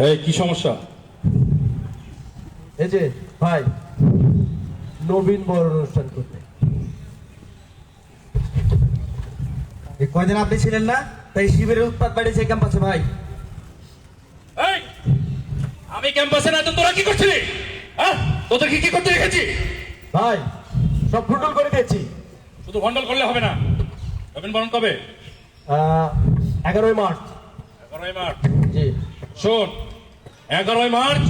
এই কি সমস্যা? এই যে ভাই, নবীন বরণ অনুষ্ঠান করতে এই কয়দিন আপনি ছিলেন না, তাই শিবিরের উৎপাত বাড়িয়েছে ক্যাম্পাসে ভাই। এই আমি ক্যাম্পাসে না তো তোরা কি করছিলি? হ্যাঁ, তোদের কি করতে রেখেছি? ভাই, সব ফুটল করে দিয়েছি। শুধু গন্ডল করলে হবে না। নবীন বরণ কবে? 11ই মার্চ। 11ই মার্চ। জি। শোন, 11ই মার্চ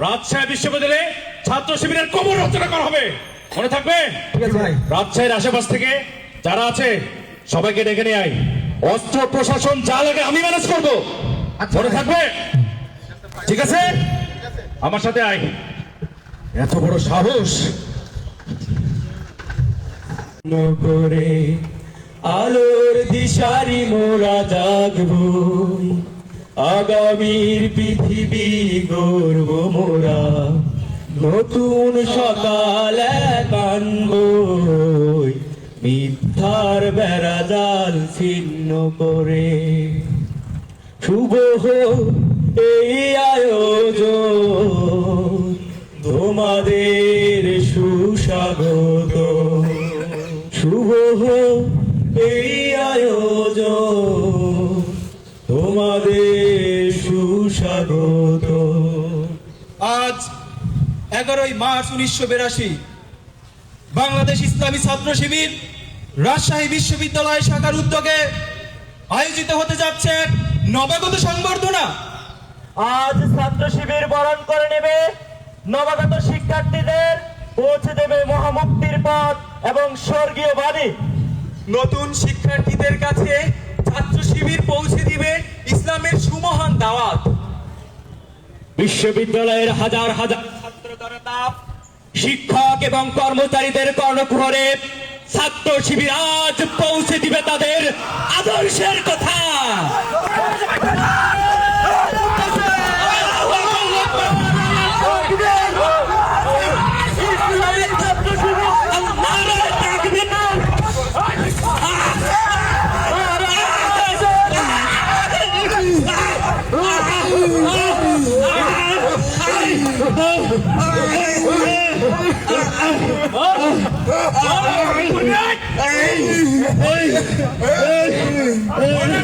রাজশাহী বিশ্ববিদ্যালয়ে ছাত্র শিবিরের কবর রচনা করা হবে, মনে থাকবে? ঠিক আছে ভাই। রাজশাহীর আশেপাশ থেকে যারা আছে সবাইকে ডেকে নিয়ে আয়। অস্ত্র প্রশাসন যা লাগে আমি ম্যানেজ করবো, মনে থাকবে? ঠিক আছে, আমার সাথে আয়। এত বড় সাহস! নগরে আলোর দিশারি মোরা জাগবো, আগামীর পৃথিবী গর্ব মোরা, নতুন সকাল কানবো, মিথ্যার বেড়া জাল ছিন্ন করে। শুভ হোক এই আয়োজন, তোমাদের সুস্বাগত। শুভ হোক এই আয়োজন, তোমাদের সুস্বাগত। আজ 11ই মার্চ 1982 বাংলাদেশ ইসলামী ছাত্র শিবির রাজশাহী বিশ্ববিদ্যালয় শাখার উদ্যোগে আয়োজিত হতে যাচ্ছে নবাগত সংবর্ধনা। আজ ছাত্র শিবির বরণ করে নেবে নবাগত শিক্ষার্থীদের, পৌঁছে দেবে মহামুক্তির পথ এবং স্বর্গীয় বাণী। নতুন শিক্ষার্থীদের কাছে ছাত্র শিবির পৌঁছে দিবে ইসলামের সুমহান দাওয়াত। বিশ্ববিদ্যালয়ের হাজার হাজার ছাত্র জনতা, শিক্ষক এবং কর্মচারীদের কর্ণকুহরে ছাত্র শিবির আজ পৌঁছে দিবে তাদের আদর্শের কথা।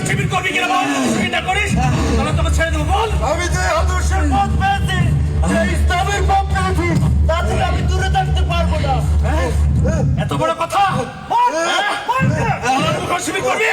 শিবির করবি কিনা বল, সেটা করিস তাহলে তোকে ছেড়ে দেবো। বল, আমি যে আদর্শের পথ পেয়েছি, যে ইসলামের পথ পেয়েছি, তা থেকে আমি দূরে থাকতে পারবো না। এত বড় কথা বল, শিবির করবি?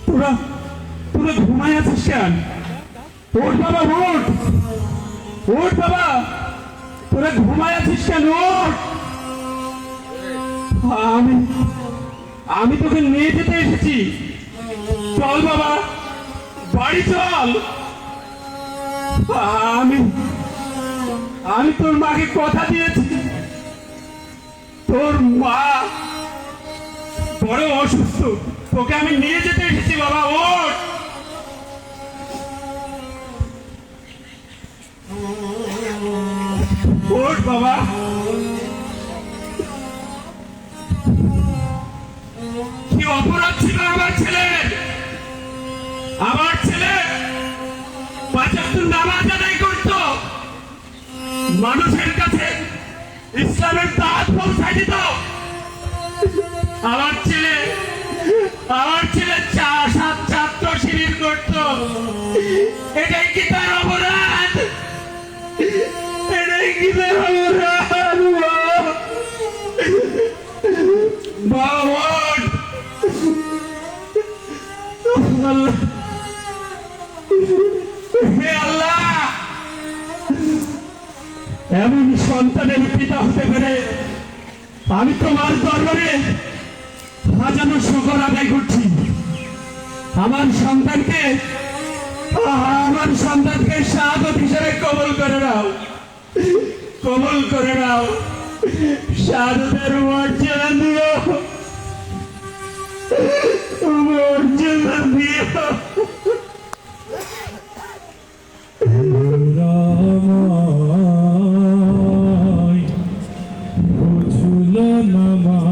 তোরা তোরা ঘুমাই আছিস কেন? ওঠ বাবা, ওঠ। ওঠ বাবা, তোরা ঘুমায় আছিস কেন? ওঠ। আমি তোকে নিয়ে যেতে এসেছি। চল বাবা, বাড়ি চল। আমি তোর মাকে কথা দিয়েছি, তোর মা বড় অসুস্থ, তোকে আমি নিয়ে যেতে এসেছি বাবা। ওঠ। ওঠ বাবা। কি অপরাধ ছিল আমার ছেলে? আমার ছেলে পাঁচ ওয়াক্ত নামাজ আদায় করত, মানুষের কাছে ইসলামের দাওয়াত পৌঁছায় দিত। আমার ছেলে ছাত্র শিবির করত। এটাই কি তার অপরাধ? এটাই কি তার অপরাধ? বাবা, হে আল্লাহ, এমন সন্তানের পিতা হতে পেরে আমি তোমার দরবারে হাজারো শুকর আদায় করছি। আমার সন্তানকে শাহাদত হিসেবে কবুল করে নাও, কবুল করে নাও। শাহাদতের মর্যাদা দিও, মর্যাদা দিও। বুঝল না মা